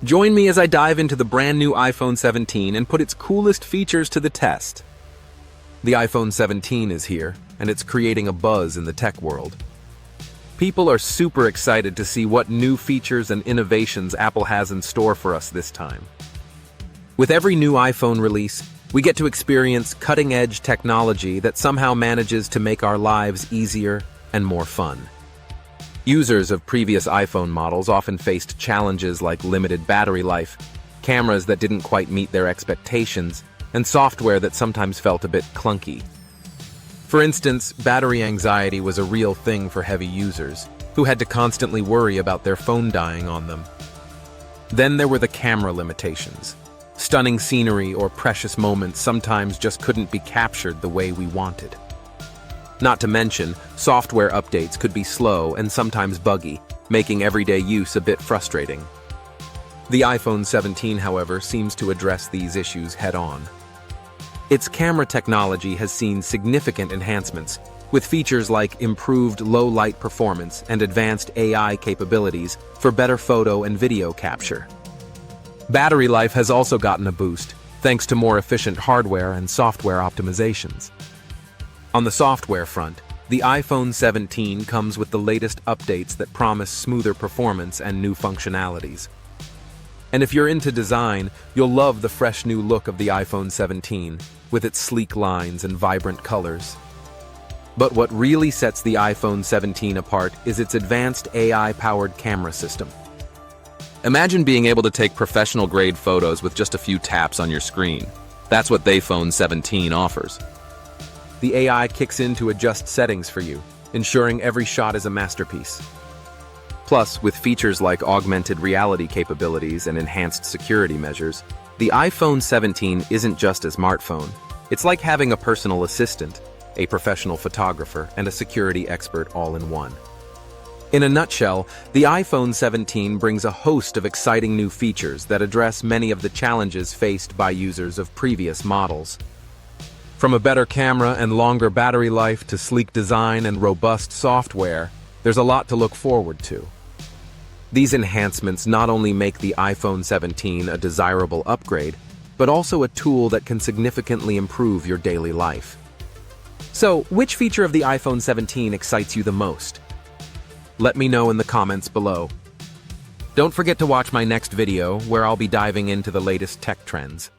Join me as I dive into the brand new iPhone 17 and put its coolest features to the test. The iPhone 17 is here, and it's creating a buzz in the tech world. People are super excited to see what new features and innovations Apple has in store for us this time. With every new iPhone release, we get to experience cutting-edge technology that somehow manages to make our lives easier and more fun. Users of previous iPhone models often faced challenges like limited battery life, cameras that didn't quite meet their expectations, and software that sometimes felt a bit clunky. For instance, battery anxiety was a real thing for heavy users, who had to constantly worry about their phone dying on them. Then there were the camera limitations. Stunning scenery or precious moments sometimes just couldn't be captured the way we wanted. Not to mention, software updates could be slow and sometimes buggy, making everyday use a bit frustrating. The iPhone 17, however, seems to address these issues head-on. Its camera technology has seen significant enhancements, with features like improved low-light performance and advanced AI capabilities for better photo and video capture. Battery life has also gotten a boost, thanks to more efficient hardware and software optimizations. On the software front, the iPhone 17 comes with the latest updates that promise smoother performance and new functionalities. And if you're into design, you'll love the fresh new look of the iPhone 17, with its sleek lines and vibrant colors. But what really sets the iPhone 17 apart is its advanced AI-powered camera system. Imagine being able to take professional-grade photos with just a few taps on your screen. That's what the iPhone 17 offers. The AI kicks in to adjust settings for you, ensuring every shot is a masterpiece. Plus, with features like augmented reality capabilities and enhanced security measures, the iPhone 17 isn't just a smartphone. It's like having a personal assistant, a professional photographer, and a security expert all in one. In a nutshell, the iPhone 17 brings a host of exciting new features that address many of the challenges faced by users of previous models. From a better camera and longer battery life to sleek design and robust software, there's a lot to look forward to. These enhancements not only make the iPhone 17 a desirable upgrade, but also a tool that can significantly improve your daily life. So, which feature of the iPhone 17 excites you the most? Let me know in the comments below. Don't forget to watch my next video, where I'll be diving into the latest tech trends.